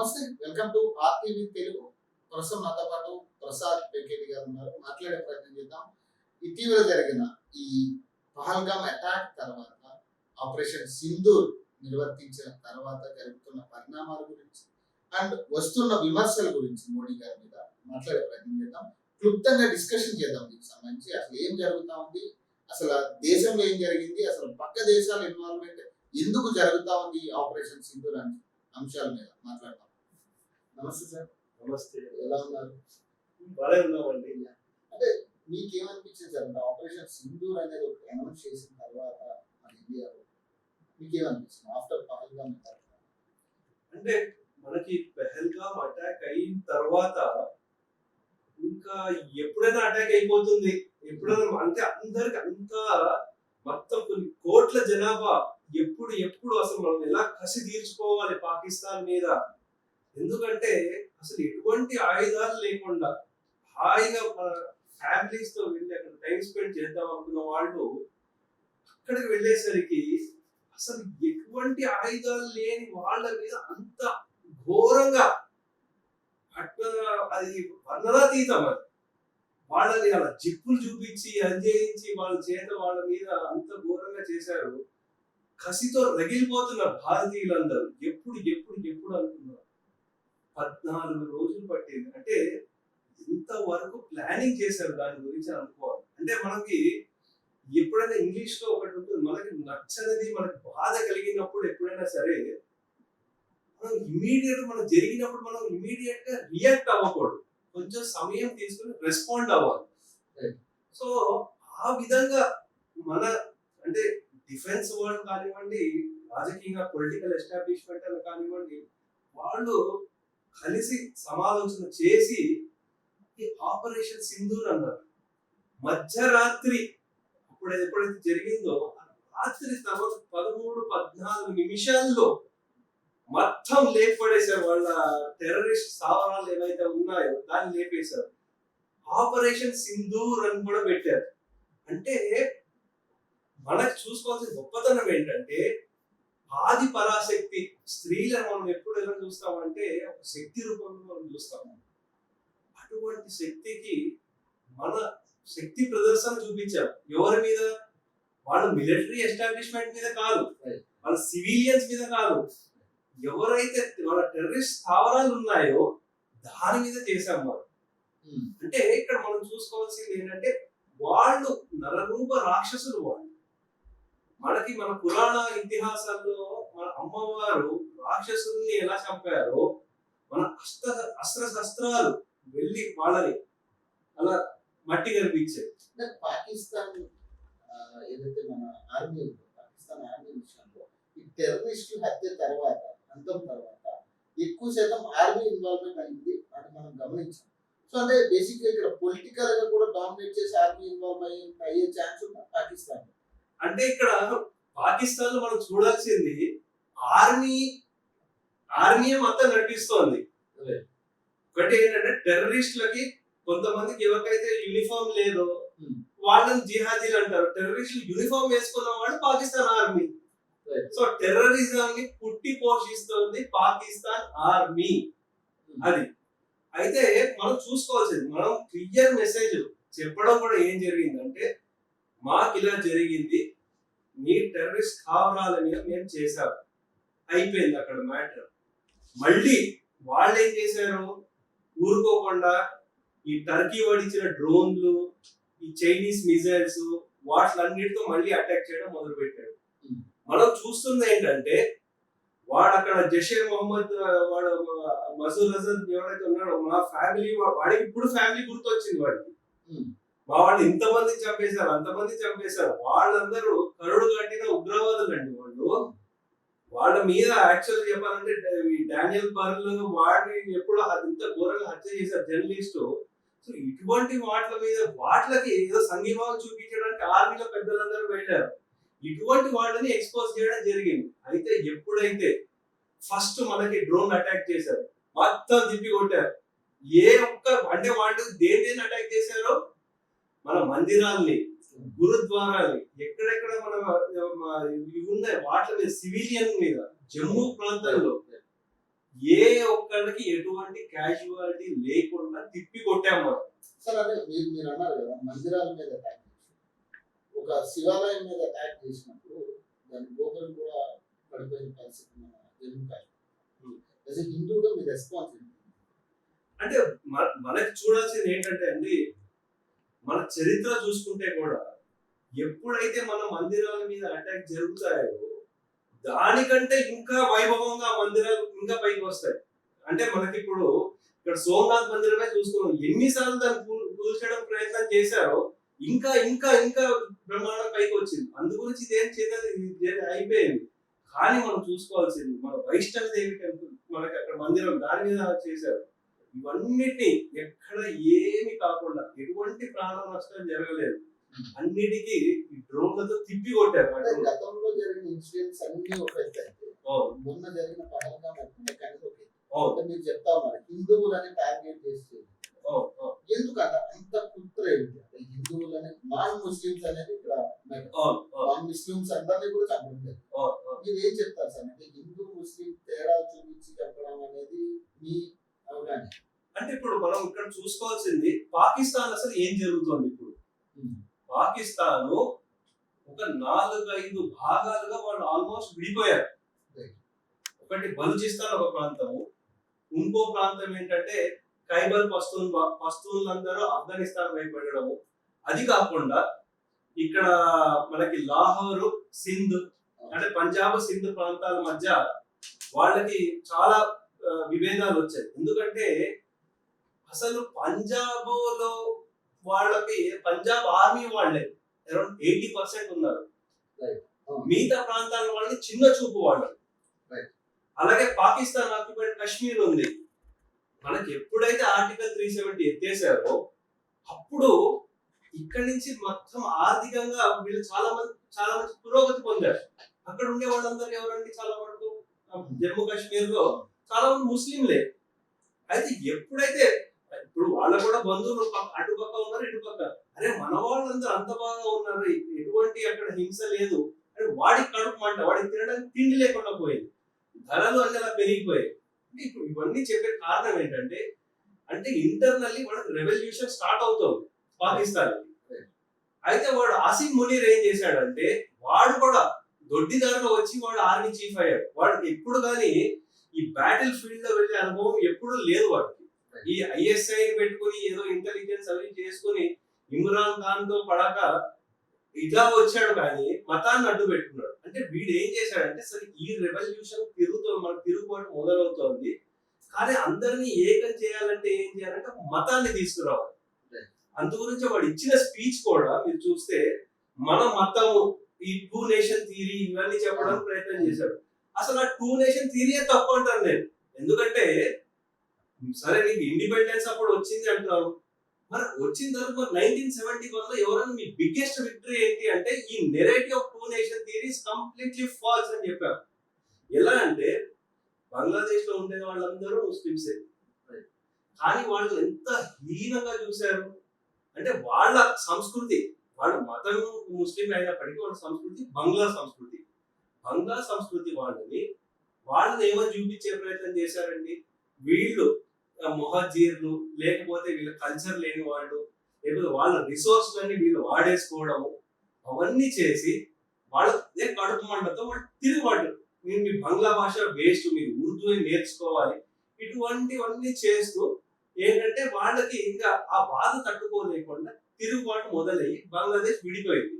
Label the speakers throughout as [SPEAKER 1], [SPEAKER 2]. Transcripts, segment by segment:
[SPEAKER 1] నమస్తే, welcome to RTV Telugu. ప్రస్తుతం నాతో పాటు ప్రసాద్ పెకేటి గారు ఉన్నారు. మాట్లాడే ప్రయత్నం చేద్దాం. ఇటీవల జరిగిన ఈ పహల్గామ్ అటాక్ తర్వాత, ఆపరేషన్ సింధూర్ నిర్వర్తించిన తర్వాత జరుగుతున్న పరిణామాల గురించి అండ్ వస్తున్న విమర్శల గురించి మోడీ గారి మీద మాట్లాడే ప్రయత్నం చేద్దాం. క్లుప్తంగా డిస్కషన్ చేద్దాం. దీనికి సంబంధించి అసలు ఏం జరుగుతా ఉంది, అసలు దేశంలో ఏం జరిగింది, అసలు పక్క దేశాల ఇన్వాల్వ్మెంట్ ఎందుకు జరుగుతా ఉంది ఆపరేషన్ సింధూర్ అని అంశాల మీద మాట్లాడతాం. నమస్తే సార్.
[SPEAKER 2] నమస్తే.
[SPEAKER 1] ఎలా ఉన్నారు?
[SPEAKER 2] బాగా ఉన్నామండి.
[SPEAKER 1] అంటే మీకేమనిపించింది సార్, ఆపరేషన్ సింధూర్ అనేది ఒక అనౌన్స్ చేసిన తర్వాత మన ఇండియాలో మీకేమనిపించింది ఆఫ్టర్ పహల్గామ్ అటాక్?
[SPEAKER 2] అంటే మనకి పెహల్గామ్ అటాక్ అయిన తర్వాత ఇంకా ఎప్పుడైనా అటాక్ అయిపోతుంది, ఎప్పుడైనా అంటే అందరికి అంత మొత్తం కొన్ని కోట్ల జనాభా ఎప్పుడు అసలు మనం ఎలా కసి తీర్చుకోవాలి పాకిస్తాన్ మీద. ఎందుకంటే అసలు ఎటువంటి ఆయుధాలు లేకుండా హాయిగా మన ఫ్యామిలీస్ తో వెళ్ళి అక్కడ టైం స్పెండ్ చేద్దాం అనుకున్న వాళ్ళు అక్కడికి వెళ్ళేసరికి అసలు ఎటువంటి ఆయుధాలు లేని వాళ్ళ మీద అంత ఘోరంగా అది వర్ణనాతీతం. అది వాళ్ళని అలా జిప్పులు చూపించి అంజయించి వాళ్ళ చేత వాళ్ళ మీద అంత ఘోరంగా చేశారు. కసితో రగిలిపోతున్నారు భారతీయులందరూ. ఎప్పుడు అనుకున్నారు. 14 రోజులు పట్టింది. అంటే ఇంతవరకు ప్లానింగ్ చేశారు దాని గురించి అనుకోవాలి. అంటే మనకి ఎప్పుడైనా ఇంగ్లీష్ లో ఒకటి ఉంటుంది, మనకి నచ్చనిది మనకి బాధ కలిగినప్పుడు ఎప్పుడైనా సరే మనం జరిగినప్పుడు మనం ఇమీడియట్ గా రియాక్ట్ అవ్వకూడదు, కొంచెం సమయం తీసుకుని రెస్పాండ్ అవ్వాలి. సో ఆ విధంగా మన అంటే డిఫెన్స్ వరల్డ్ కానివ్వండి, రాజకీయంగా పొలిటికల్ ఎస్టాబ్లిష్మెంట్ అని కానివ్వండి, వాళ్ళు కలిసి సమాలోచన చేసి ఈ ఆపరేషన్ సింధూర్ అన్నారు. మధ్యరాత్రి ఎప్పుడైతే జరిగిందో రాత్రి తర్వాత 13-14 నిమిషాల్లో మొత్తం లేపడేశారు. వాళ్ళ టెర్రరిస్ట్ స్థావరాలు ఏవైతే ఉన్నాయో దాన్ని లేపేశారు. ఆపరేషన్ సింధూర్ అని కూడా పెట్టారు. అంటే మనకు చూసుకోవాల్సిన గొప్పతనం ఏంటంటే, ఆది పరాశక్తి స్త్రీలను మనం ఎప్పుడు ఎలా చూస్తామంటే ఒక శక్తి రూపంలో మనం చూస్తాము. అటువంటి శక్తికి మన శక్తి ప్రదర్శన చూపించారు. ఎవరి మీద? వాళ్ళ మిలిటరీ ఎస్టాబ్లిష్మెంట్ మీద కాదు, వాళ్ళ సివిలియన్స్ మీద కాదు, ఎవరైతే వాళ్ళ టెర్రరిస్ట్ స్థావరాలు ఉన్నాయో దాని మీద చేశాం వాళ్ళు. అంటే ఇక్కడ మనం చూసుకోవాల్సింది ఏంటంటే, వాళ్ళు నరరూప రాక్షసులు. వాళ్ళు మన పురాణ ఇతిహాసాల్లో మన అమ్మవారు రాక్షసుల్ని ఎలా చంపారో, మన అస్త్ర శస్త్రాలు వెళ్ళి వాళ్ళని అలా మట్టి కనిపించాయి.
[SPEAKER 1] పాకిస్తాన్ ఏదైతే మన ఆర్మీ, పాకిస్తాన్ ఆర్మీ విషయంలో ఈ టెర్రరిస్టుల హత్య తర్వాత, అంతం తర్వాత ఎక్కువ శాతం ఆర్మీ ఇన్వాల్వ్మెంట్ అయింది అని మనం గమనించాం. సో అంటే బేసిక్గా ఇక్కడ పొలిటికల్ గా కూడా డామినేట్ చేసి ఆర్మీ ఇన్వాల్వ్ అయ్యే ఛాన్స్ ఉంది పాకిస్తాన్.
[SPEAKER 2] అంటే ఇక్కడ పాకిస్తాన్ లో మనం చూడాల్సింది ఆర్మీ మొత్తం నడిపిస్తోంది. ఒకటి ఏంటంటే, టెర్రరిస్టులకి కొంతమందికి ఎవరికైతే యూనిఫామ్ లేదో వాళ్ళని జిహాదీలు అంటారు. టెర్రరిస్టులు యూనిఫామ్ వేసుకున్న వాళ్ళు పాకిస్తాన్ ఆర్మీ. సో టెర్రరిజం ని పుట్టి పోషిస్తుంది పాకిస్తాన్ ఆర్మీ. అది అయితే మనం చూసుకోవాల్సింది, మనం క్లియర్ మెసేజ్ చెప్పడం కూడా ఏం జరిగిందంటే, మాకు ఇలా జరిగింది, మీ టెర్రరిస్ట్ స్థావరాల మీద మేము చేశాం, అయిపోయింది అక్కడ మ్యాటర్. మళ్ళీ వాళ్ళు ఏం చేశారు, ఊరుకోకుండా ఈ టర్కీ వాడిచ్చిన డ్రోన్లు, ఈ చైనీస్ మిజైల్స్, వాటిలన్నిటితో మళ్ళీ అటాక్ చేయడం మొదలు పెట్టాడు. మనం చూస్తుంది ఏంటంటే, వాడు అక్కడ జైషే మొహమ్మద్, వాడు మసూద్ అజర్ ఎవరైతే ఉన్నాడో, మా ఫ్యామిలీ, వాడికి ఇప్పుడు ఫ్యామిలీ గుర్తొచ్చింది వాడికి. మా వాళ్ళు ఇంతమంది చంపేశారు, అంతమంది చంపేశారు, వాళ్ళందరూ కరుడు కట్టిన ఉగ్రవాదులు అండి వాళ్ళు. వాళ్ళ మీద యాక్చువల్ చెప్పాలంటే డానియల్ బర్ల్ వాడిని ఎప్పుడు ఇంత ఘోరంగా హత్య చేశారు జర్నలిస్టు. సో ఇటువంటి వాటికి ఏదో సంఘీభావం చూపించడానికి ఆర్మీలో పెద్దలందరూ వెళ్ళారు. ఇటువంటి వాళ్ళని ఎక్స్పోజ్ చేయడం జరిగింది. అయితే ఎప్పుడైతే ఫస్ట్ మనకి డ్రోన్ అటాక్ చేశారు, మొత్తం తిప్పి కొట్టారు. అంటే వాళ్ళు దేని అటాక్ చేశారో, మన మందిరాల్ని, గురుద్వారాల్ని, ఎక్కడెక్కడ మన ఇవి ఉన్నాయి వాటి మీద, సివిలియన్ మీద, జమ్మూ ప్రాంతంలో ఏ ఒక్కరికి ఎటువంటి క్యాజువాలిటీ లేకుండా తిప్పి కొట్టాం మనం.
[SPEAKER 1] సార్ అంటే మీరు అన్నారు కదా మందిరాల మీద అటాక్ ఒక శివాలయం మీద అటాక్ చేసినప్పుడు దాని గోపురం కూడా పడిపోయిన పరిస్థితి మన జమ్మూ కాశ్మీర్ హిందూగా మీ రెస్పాన్స్
[SPEAKER 2] అంటే మనకి చూడాల్సింది ఏంటంటే అండి, మన చరిత్ర చూసుకుంటే కూడా ఎప్పుడైతే మన మందిరాల మీద అటాక్ జరుగుతాయో దానికంటే ఇంకా వైభవంగా మందిరాలు ఇంకా పైకి వస్తాయి. అంటే మనకి ఇప్పుడు ఇక్కడ సోమనాథ్ మందిరమే చూసుకున్నాం, ఎన్నిసార్లు దాన్ని కూల్చడం ప్రయత్నం చేశారో ఇంకా ఇంకా ఇంకా బ్రహ్మాండం పైకి వచ్చింది. అందు గురించి ఇదేం చేయలేదు, అయిపోయింది. కానీ మనం చూసుకోవాల్సింది మన వైష్ణవ దేవి టెంపుల్, మనకి అక్కడ మందిరం దాని మీద చేశారు. ఇవన్నిటిని ఎక్కడ ఏమి కాకుండా ఎటువంటి ప్రాణ నష్టం జరగలేదు, అన్నిటికీ ఈ డ్రోన్లతో తిప్పి కొట్టారు.
[SPEAKER 1] గతంలో జరిగిన ఇన్సిడెంట్స్ అన్ని ఒక మొన్న జరిగిన పహల్గామ్ అంటే మీరు చెప్తా ఉన్నారు హిందువులని టార్గెట్ చేసి ఎందుకంటే అంత కుట్ర ఏంటి అంటే హిందువులని నాన్ ముస్లిమ్స్ అనేది ఇక్కడ నాన్ ముస్లిమ్స్ అందరినీ కూడా చంపడం మీరు ఏం చెప్తారు సార్? అంటే హిందూ ముస్లిం తేడా చూపించి చెప్పడం అనేది మీ అవగాహన.
[SPEAKER 2] అంటే ఇప్పుడు మనం ఇక్కడ చూసుకోవాల్సింది పాకిస్తాన్ అసలు ఏం జరుగుతోంది. ఇప్పుడు పాకిస్తాన్ ఒక 4-5 భాగాలుగా వాళ్ళు ఆల్మోస్ట్ విడిపోయారు. ఒకటి బలూచిస్తాన్ ఒక ప్రాంతము, ఇంకో ప్రాంతం ఏంటంటే ఖైబర్ పస్తూన్లందరూ ఆఫ్ఘనిస్తాన్ వైపు వెళ్ళడము. అది కాకుండా ఇక్కడ మనకి లాహోర్, సింధ్ అంటే పంజాబ్ సింధ్ ప్రాంతాల మధ్య వాళ్ళకి చాలా విభేదాలు వచ్చాయి. ఎందుకంటే అసలు పంజాబ్ లో వాళ్ళకి పంజాబ్ ఆర్మీ వాళ్ళే అరౌండ్ 80% ఉన్నారు, మిగతా ప్రాంతాల వాళ్ళని చిన్న చూపు వాళ్ళు. అలాగే పాకిస్తాన్ ఆక్యుపైడ్ కాశ్మీర్ ఉంది, మనకి ఎప్పుడైతే ఆర్టికల్ 370 ఎత్తేసారో అప్పుడు ఇక్కడి నుంచి మొత్తం ఆర్థికంగా వీళ్ళు చాలా మంది పురోగతి పొందారు. అక్కడ ఉండే వాళ్ళందరూ ఎవరంటే చాలా వరకు జమ్మూ కాశ్మీర్ లో చాలా మంది ముస్లింలే. అయితే ఎప్పుడైతే ఇప్పుడు వాళ్ళ కూడా బంధువులు అటుపక్క ఉన్నారు ఇటుపక్క, అరే మన వాళ్ళందరూ అంత బాగా ఉన్నారు, ఎటువంటి అక్కడ హింస లేదు అంటే వాడికి కడుపు మంట, వాడికి తినడానికి తిండి లేకుండా పోయింది, ధరలు అన్ని అలా పెరిగిపోయాయి. అంటే ఇప్పుడు ఇవన్నీ చెప్పే కారణం ఏంటంటే అంటే ఇంటర్నల్లీ వాడికి రెవల్యూషన్ స్టార్ట్ అవుతుంది పాకిస్తాన్. అయితే వాడు ఆసిమ్ మునీర్ ఏం చేశాడంటే వాడు కూడా దొడ్డిదారుగా వచ్చి వాడు ఆర్మీ చీఫ్ అయ్యాడు. వాడికి ఎప్పుడు కానీ ఈ బ్యాటిల్ ఫీల్డ్ లో వెళ్ళే అనుభవం ఎప్పుడు లేదు వాడికి. ఈ ఐఎస్ఐ పెట్టుకుని ఏదో ఇంటెలిజెన్స్ అవి చేసుకుని ఇమ్రాన్ ఖాన్ తో పడక ఇలా వచ్చాడు, కానీ మతాన్ని అడ్డు పెట్టుకున్నాడు. అంటే వీడు ఏం చేశాడంటే సరే ఈ రెవల్యూషన్ మన తిరుగుబాటు మొదలవుతోంది, కానీ అందరినీ ఏకం చేయాలంటే ఏం చేయాలంటే మతాన్ని తీసుకురావాలి. అందు గురించి వాడు ఇచ్చిన స్పీచ్ కూడా మీరు చూస్తే మన మతము ఈ 2 నేషన్ థియరీ ఇవన్నీ చెప్పడానికి ప్రయత్నం చేశాడు. అసలు ఆ 2 నేషన్ థియరీయే తప్పు అంటాను నేను. ఎందుకంటే సరే నీకు ఇండిపెండెన్స్ అప్పుడు వచ్చింది అంటున్నావు, మరి వచ్చిన తర్వాత 1971 లో ఎవరైనా మీ బిగ్గెస్ట్ విక్టరీ ఏంటి అంటే ఈ narrative of 2 nation theory is completely false అని చెప్పారు. ఎలా అంటే బంగ్లాదేశ్ లో ఉండే వాళ్ళందరూ ముస్లింసే, కానీ వాళ్ళు ఎంత హీనంగా చూశారు అంటే వాళ్ళ సంస్కృతి, వాళ్ళ మతం ముస్లిం అయినప్పటికీ వాళ్ళ సంస్కృతి బంగ్లా సంస్కృతి. బంగ్లా సంస్కృతి వాళ్ళని ఏమో చూపించే ప్రయత్నం చేశారండి. వీళ్ళు మొహజీర్లు, లేకపోతే వీళ్ళ కల్చర్ లేని వాళ్ళు, లేకపోతే వాళ్ళ రిసోర్స్లన్నీ వీళ్ళు వాడేసుకోవడము, అవన్నీ చేసి వాళ్ళ కడుపు మంటతో వాళ్ళు తిరుగుబాటు, మీరు మీ బంగ్లా భాష వేస్ట్, మీరు ఉర్దూ నేర్చుకోవాలి, ఇటువంటివన్నీ చేస్తూ ఏంటంటే వాళ్ళకి ఇంకా ఆ బాధ తట్టుకోలేకుండా తిరుగుబాటు మొదలయ్యి బంగ్లాదేశ్ విడిపోయింది.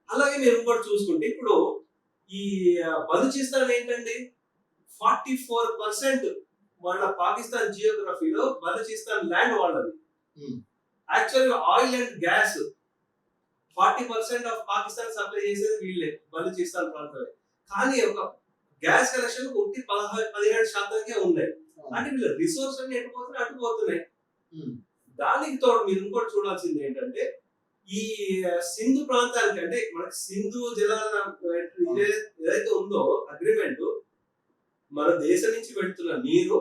[SPEAKER 2] అలాగే మీరు ఇంకోటి చూసుకుంటే ఇప్పుడు ఈ బలూచిస్తాన్ ఏంటండి 44% వాళ్ళ పాకిస్తాన్ జియోగ్రఫీలో బలూచిస్తాన్ ల్యాండ్ వాళ్ళది. యాక్చువల్గా oil and gas 40% of Pakistan supply చేసేది వీళ్ళే, బలూచిస్తాన్ ప్రాంతమే. కానీ ఒక గ్యాస్ కనెక్షన్ 17% ఉన్నాయి. అంటే వీళ్ళ రిసోర్స్ అన్ని ఎటుపోతున్నాయి అటుపోతున్నాయి. దానికి తోడు మీరు ఇంకోటి చూడాల్సింది ఏంటంటే ఈ సింధు ప్రాంతానికి, అంటే మనకి సింధు జలాల ఏదైతే ఉందో అగ్రిమెంట్, మన దేశం నుంచి వెళ్తున్న నీరు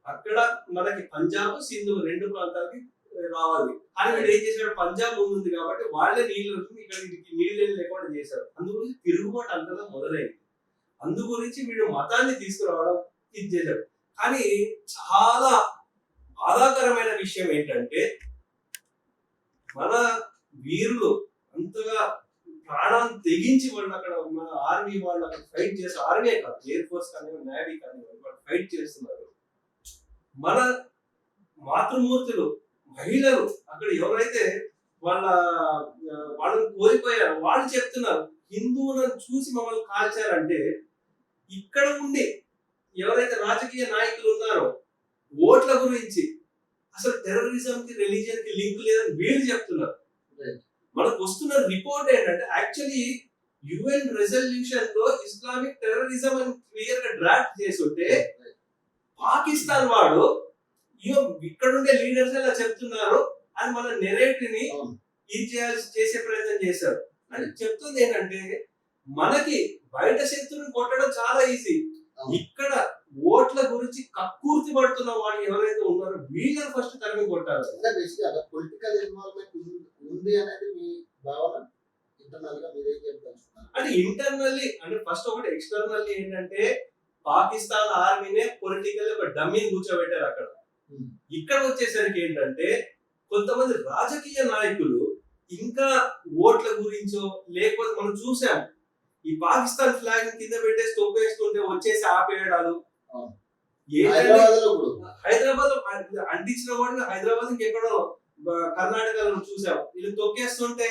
[SPEAKER 2] అక్కడ మనకి పంజాబ్ సింధు 2 ప్రాంతాలకి రావాలి. కానీ వీడు ఏం చేశాడు, పంజాబ్ ఉంది కాబట్టి వాళ్ళే నీళ్లు ఇక్కడ నీళ్ళు లేకుండా చేశారు. అందుగురించి తిరుగుబాటు అంతగా మొదలైంది. అందు గురించి వీడు మతాన్ని తీసుకురావడం, ఇది చేశాడు. కానీ చాలా బాధాకరమైన విషయం ఏంటంటే మన వీరులు అంతగా ప్రాణాన్ని తెగించి వాళ్ళు అక్కడ మన ఆర్మీ వాళ్ళు అక్కడ ఫైట్ చేసి, ఆర్మీ కాదు ఎయిర్ ఫోర్స్ కానివ్వండి, నేవీ కానివ్వండి, వాళ్ళు ఫైట్ చేస్తున్నారు. మన మాతృమూర్తులు మహిళలు అక్కడ ఎవరైతే వాళ్ళని కోల్పోయారు వాళ్ళు చెప్తున్నారు, హిందువులను చూసి మమ్మల్ని కాల్చారంటే ఇక్కడ ఉండి ఎవరైతే రాజకీయ నాయకులు ఉన్నారో ఓట్ల గురించి అసలు టెర్రరిజం కి రిలీజియన్ కి లింక్ లేదని వీళ్ళు చెప్తున్నారు. మనకు వస్తున్న రిపోర్ట్ ఏంటంటే యాక్చువల్లీ యుఎన్ రెజల్యూషన్ లో ఇస్లామిక్ టెర్రరిజం అని క్లియర్ గా డ్రాఫ్ట్ చేసి ఉంటే పాకిస్తాన్ వాడు ఇక్కడ ఉండే లీడర్స్ ఎలా చెప్తున్నారు అని మన నెరేటివ్ ని ఇది చేసే ప్రయత్నం చేశారు. అని చెప్తుంది ఏంటంటే మనకి బయట శత్రువుని కొట్టడం చాలా ఈజీ, ఇక్కడ ఓట్ల గురించి కక్కుర్తి పడుతున్న వాళ్ళు ఎవరైతే ఉన్నారో వీళ్ళని ఫస్ట్ తరిమి కొట్టాలి.
[SPEAKER 1] పొలిటికల్ ఇన్వాల్వ్మెంట్ ఉంది అనేది మీ భావన. ఇంటర్నల్ గా మీరేం చెప్తారు
[SPEAKER 2] అంటే ఇంటర్నల్లీ అంటే ఫస్ట్ ఒకటి, ఎక్స్టర్నల్లీ ఏంటంటే పాకిస్తాన్ ఆర్మీనే పొలిటికల్ ఒక డమ్మీని కూర్చోబెట్టారు అక్కడ. ఇక్కడ వచ్చేసరికి ఏంటంటే కొంతమంది రాజకీయ నాయకులు ఇంకా ఓట్ల గురించో లేకపోతే మనం చూసాం ఈ పాకిస్తాన్ ఫ్లాగ్ కింద పెట్టేసి తొప్పేస్తుంటే వచ్చేసి ఆపేయడాలు. హైదరాబాద్ లో అంటించిన వాడిని హైదరాబాద్ ఇంకెక్కడో కర్ణాటకలో చూసాం, వీళ్ళు తొక్కేస్తుంటే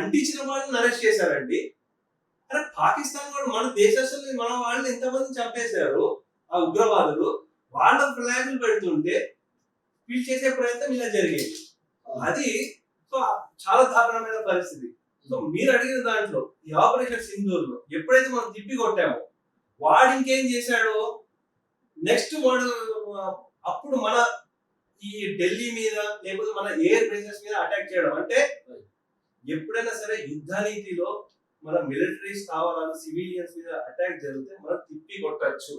[SPEAKER 2] అంటించిన వాళ్ళని అరెస్ట్ చేశారండి. అరే పాకిస్తాన్ వాడు మన దేశస్తుల్ని మన వాళ్ళని ఎంతమంది చంపేశారు ఆ ఉగ్రవాదులు, వాళ్ళ ఫ్లాగులు పెడుతుంటే వీళ్ళు చేసే ప్రయత్నం ఇలా జరిగింది. అది సో చాలా దారుణమైన పరిస్థితి. సో మీరు అడిగిన దాంట్లో ఈ ఆపరేషన్ సింధూర్ లో ఎప్పుడైతే మనం తిప్పి కొట్టామో వాడు ఇంకేం చేశాడో నెక్స్ట్ వాడు అప్పుడు మన ఈ ఢిల్లీ మీద లేకపోతే మన ఎయిర్ బేసెస్ మీద అటాక్ చేయడం. అంటే ఎప్పుడైనా సరే యుద్ధ నీతిలో మన మిలిటరీ స్థావరాలు సివిలియన్స్ మీద అటాక్ జరిగితే మనం తిప్పి కొట్టచ్చు.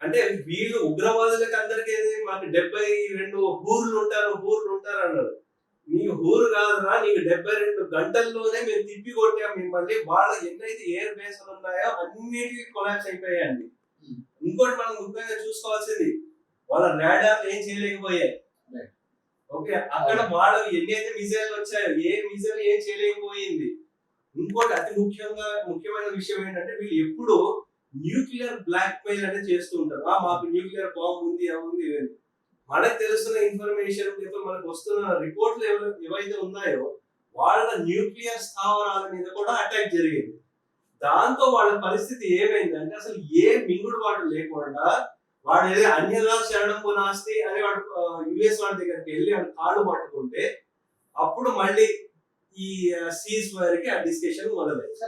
[SPEAKER 2] అంటే వీళ్ళు ఉగ్రవాదులకి అందరికీ మాకు 72 హూర్లు ఉంటారు అన్నారు. నీకు హూరు కాదురా, నీకు 72 గంటల్లోనే మేము తిప్పి కొట్టాం మిమ్మల్ని. వాళ్ళ ఎన్నైతే ఎయిర్ బేస్లు ఉన్నాయో అన్నిటికీ కొలాప్స్ అయిపోయాయండి. ఇంకోటి మనం ముఖ్యంగా చూసుకోవాల్సింది వాళ్ళ రాడార్లు ఏం చేయలేకపోయాయి. ఓకే, అక్కడ వాళ్ళు ఎన్నైతే మిజైల్ వచ్చాయో ఏ మిజైల్ ఏం చేయలేకపోయింది. ఇంకోటి అతి ముఖ్యమైన విషయం ఏంటంటే వీళ్ళు ఎప్పుడు న్యూక్లియర్ బ్లాక్ మెయిల్ అనేది చేస్తూ ఉంటారు. మాకు న్యూక్లియర్ బాంబ్ ఉంది ఉంది. మనకు తెలుస్తున్న ఇన్ఫర్మేషన్ మనకు వస్తున్న రిపోర్ట్లు ఏవైతే ఉన్నాయో వాళ్ళ న్యూక్లియర్ స్థావరాల మీద కూడా అటాక్ జరిగింది. దాంతో వాళ్ళ పరిస్థితి ఏమైందంటే అసలు ఏ మింగుడు వాడు లేకుండా వాడు ఏదో అన్యదా శరణం పునాస్తి అని వాడు యుఎస్ వాడి దగ్గరికి వెళ్ళి వాడు కాళ్ళు పట్టుకుంటే అప్పుడు మళ్ళీ ఈ సీజ్ ఫైర్ కి ఆ డిస్కషన్ మొదలైంది.